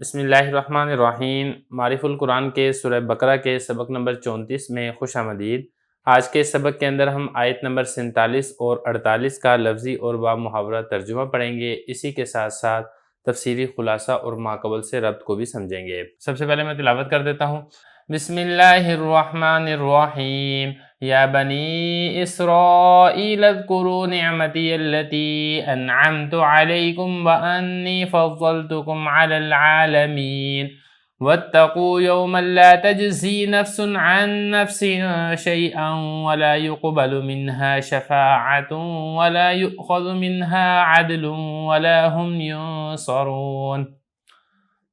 بسم اللہ الرحمن الرحیم۔ معرف القرآن کے سورہ بقرہ کے سبق نمبر 34 میں خوش آمدید۔ آج کے سبق کے اندر ہم آیت نمبر 47 اور 48 کا لفظی اور با محاورہ ترجمہ پڑھیں گے، اسی کے ساتھ ساتھ تفسیری خلاصہ اور ماقبل سے ربط کو بھی سمجھیں گے۔ سب سے پہلے میں تلاوت کر دیتا ہوں۔ بسم اللہ الرحمن الرحیم۔ یا بنی اسرائیل اذکروا نعمتی التي انعمت علیکم وانی فضلتکم علی العالمین واتقوا یوما لا تجزی نفس عن نفس شیئا ولا يقبل منها شفاعة ولا يؤخذ منها عدل ولا هم ينصرون۔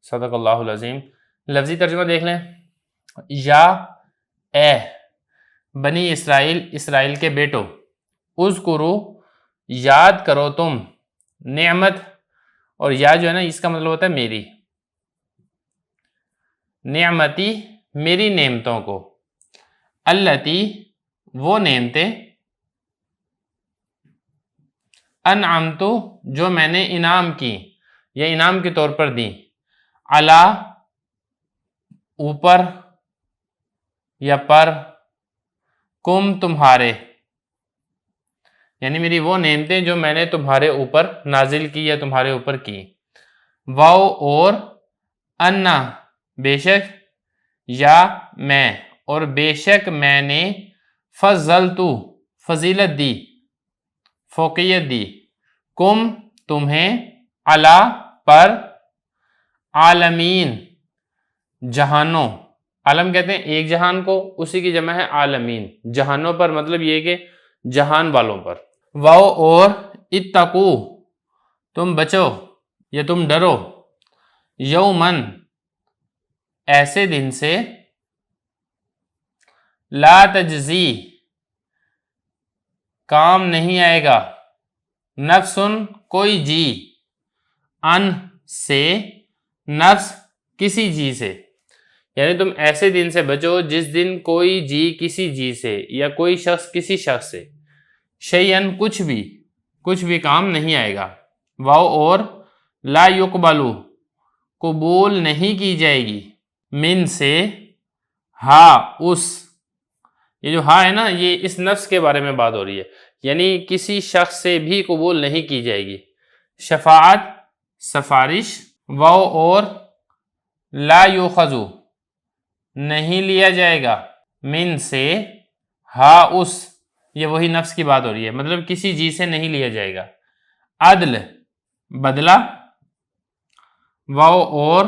صدق اللہ العظیم۔ لفظی ترجمہ دیکھ لیں۔ یا اے بنی اسرائیل، اسرائیل کے بیٹو، اذکرو یاد کرو تم، نعمت، اور یا جو ہے نا اس کا مطلب ہوتا ہے میری، نعمتی میری نعمتوں کو، التی وہ نعمتیں، انعمتو جو میں نے انعام کی یا انعام کے طور پر دی، علی اوپر یا پر، کم تمہارے، یعنی میری وہ نعمتیں جو میں نے تمہارے اوپر نازل کی یا تمہارے اوپر کی، واو اور انا بے شک، یا میں اور بے شک میں نے، فضلتو فضیلت دی، فوقیت دی، کم تمہیں، علی پر، عالمین جہانوں، عالم کہتے ہیں ایک جہان کو، اسی کی جمع ہے عالمین، جہانوں پر مطلب یہ کہ جہان والوں پر، واو اور اتقو تم بچو یا تم ڈرو، یومن ایسے دن سے، لا تجزی کام نہیں آئے گا، نفسن کوئی جی، ان سے، نفس کسی جی سے، یعنی تم ایسے دن سے بچو جس دن کوئی جی کسی جی سے یا کوئی شخص کسی شخص سے، شیئن کچھ بھی کام نہیں آئے گا، واو اور لا یقبلو قبول نہیں کی جائے گی، من سے، ہا اس، یہ جو ہا ہے نا یہ اس نفس کے بارے میں بات ہو رہی ہے، یعنی کسی شخص سے بھی قبول نہیں کی جائے گی، شفاعت سفارش، واو اور لا یؤخذ نہیں لیا جائے گا، من سے، ہا اس، یہ وہی نفس کی بات ہو رہی ہے، مطلب کسی جی سے نہیں لیا جائے گا، عدل بدلہ، واو اور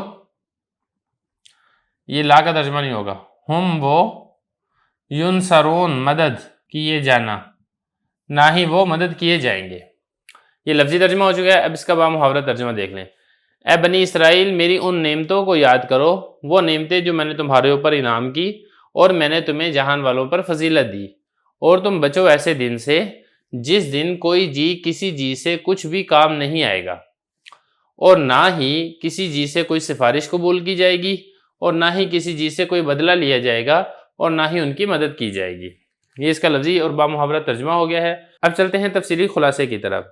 یہ لا کا ترجمہ نہیں ہوگا، ہم وہ، ینصرون مدد کیے جانا، نہ ہی وہ مدد کیے جائیں گے۔ یہ لفظی ترجمہ ہو چکا ہے، اب اس کا با محاورہ ترجمہ دیکھ لیں۔ اے بنی اسرائیل میری ان نعمتوں کو یاد کرو، وہ نعمتیں جو میں نے تمہارے اوپر انعام کی اور میں نے تمہیں جہان والوں پر فضیلت دی، اور تم بچو ایسے دن سے جس دن کوئی جی کسی جی سے کچھ بھی کام نہیں آئے گا، اور نہ ہی کسی جی سے کوئی سفارش قبول کی جائے گی، اور نہ ہی کسی جی سے کوئی بدلہ لیا جائے گا، اور نہ ہی ان کی مدد کی جائے گی۔ یہ اس کا لفظی اور با محاورہ ترجمہ ہو گیا ہے۔ اب چلتے ہیں تفصیلی خلاصے کی طرف۔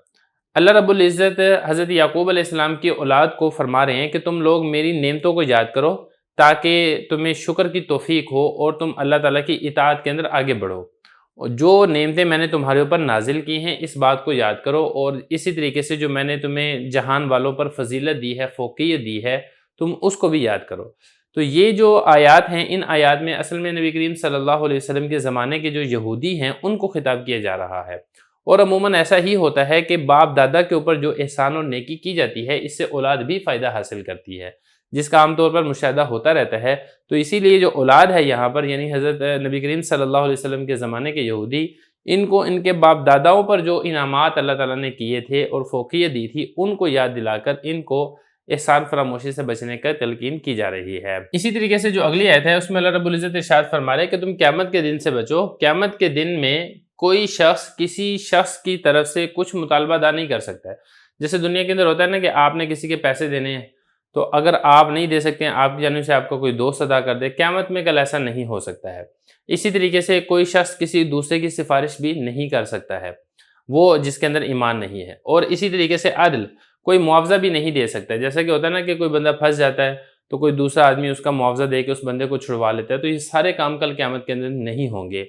اللہ رب العزت حضرت یعقوب علیہ السلام کی اولاد کو فرما رہے ہیں کہ تم لوگ میری نعمتوں کو یاد کرو تاکہ تمہیں شکر کی توفیق ہو اور تم اللہ تعالیٰ کی اطاعت کے اندر آگے بڑھو۔ جو نعمتیں میں نے تمہارے اوپر نازل کی ہیں اس بات کو یاد کرو، اور اسی طریقے سے جو میں نے تمہیں جہان والوں پر فضیلت دی ہے، فوقیت دی ہے، تم اس کو بھی یاد کرو۔ تو یہ جو آیات ہیں، ان آیات میں اصل میں نبی کریم صلی اللہ علیہ وسلم کے زمانے کے جو یہودی ہیں ان کو خطاب کیا جا رہا ہے، اور عموماً ایسا ہی ہوتا ہے کہ باپ دادا کے اوپر جو احسان اور نیکی کی جاتی ہے اس سے اولاد بھی فائدہ حاصل کرتی ہے، جس کا عام طور پر مشاہدہ ہوتا رہتا ہے۔ تو اسی لیے جو اولاد ہے یہاں پر، یعنی حضرت نبی کریم صلی اللہ علیہ وسلم کے زمانے کے یہودی، ان کو ان کے باپ داداؤں پر جو انعامات اللہ تعالیٰ نے کیے تھے اور فوقیت دی تھی ان کو یاد دلا کر ان کو احسان فراموشی سے بچنے کا تلقین کی جا رہی ہے۔ اسی طریقے سے جو اگلی آیت ہے اس میں اللہ رب العزت ارشاد فرما رہے کہ تم قیامت کے دن سے بچو، قیامت کے دن میں کوئی شخص کسی شخص کی طرف سے کچھ مطالبہ ادا نہیں کر سکتا ہے۔ جیسے دنیا کے اندر ہوتا ہے نا کہ آپ نے کسی کے پیسے دینے ہیں، تو اگر آپ نہیں دے سکتے ہیں، آپ کی جانب سے آپ کو کوئی دوست ادا کر دے، قیامت میں کل ایسا نہیں ہو سکتا ہے۔ اسی طریقے سے کوئی شخص کسی دوسرے کی سفارش بھی نہیں کر سکتا ہے، وہ جس کے اندر ایمان نہیں ہے۔ اور اسی طریقے سے عدل، کوئی معاوضہ بھی نہیں دے سکتا ہے۔ جیسا کہ ہوتا ہے نا کہ کوئی بندہ پھنس جاتا ہے تو کوئی دوسرا آدمی اس کا معاوضہ دے کے اس بندے کو چھڑوا لیتا ہے، تو یہ سارے کام کل قیامت کے اندر نہیں ہوں گے،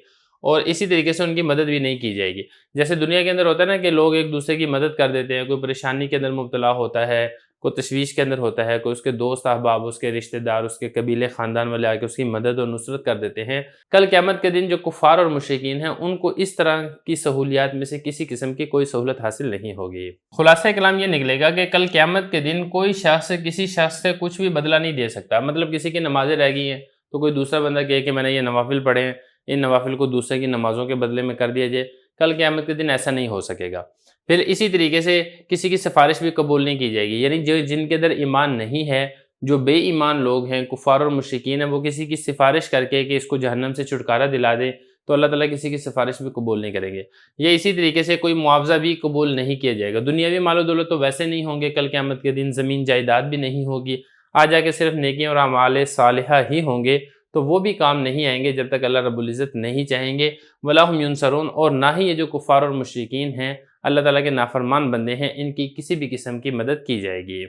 اور اسی طریقے سے ان کی مدد بھی نہیں کی جائے گی۔ جیسے دنیا کے اندر ہوتا ہے نا کہ لوگ ایک دوسرے کی مدد کر دیتے ہیں، کوئی پریشانی کے اندر مبتلا ہوتا ہے، کوئی تشویش کے اندر ہوتا ہے، کوئی اس کے دوست احباب، اس کے رشتہ دار، اس کے قبیلے خاندان والے آ کے اس کی مدد اور نصرت کر دیتے ہیں۔ کل قیامت کے دن جو کفار اور مشرکین ہیں ان کو اس طرح کی سہولیات میں سے کسی قسم کی کوئی سہولت حاصل نہیں ہوگی۔ خلاصہ کلام یہ نکلے گا کہ کل قیامت کے دن کوئی شخص کسی شخص سے کچھ بھی بدلہ نہیں دے سکتا۔ مطلب کسی کی نمازیں رہ گئی ہیں تو کوئی دوسرا بندہ کہے کہ میں نے یہ نوافل پڑھے ہیں، ان نوافل کو دوسرے کی نمازوں کے بدلے میں کر دیا جائے، کل قیامت کے دن ایسا نہیں ہو سکے گا۔ پھر اسی طریقے سے کسی کی سفارش بھی قبول نہیں کی جائے گی، یعنی جن کے اندر ایمان نہیں ہے، جو بے ایمان لوگ ہیں، کفار اور مشرکین ہیں، وہ کسی کی سفارش کر کے کہ اس کو جہنم سے چھٹکارا دلا دے تو اللہ تعالیٰ کسی کی سفارش بھی قبول نہیں کریں گے۔ یا اسی طریقے سے کوئی معاوضہ بھی قبول نہیں کیا جائے گا۔ دنیاوی مال و دولت تو ویسے نہیں ہوں گے، کل قیامت کے دن زمین جائیداد بھی نہیں ہوگی، آ جا کے صرف نیکیاں اور اعمال صالحہ ہی ہوں گے، تو وہ بھی کام نہیں آئیں گے جب تک اللہ رب العزت نہیں چاہیں گے۔ وَلَا هُمْ يُنصَرُونَ، اور نہ ہی یہ جو کفار اور مشرکین ہیں، اللہ تعالیٰ کے نافرمان بندے ہیں، ان کی کسی بھی قسم کی مدد کی جائے گی۔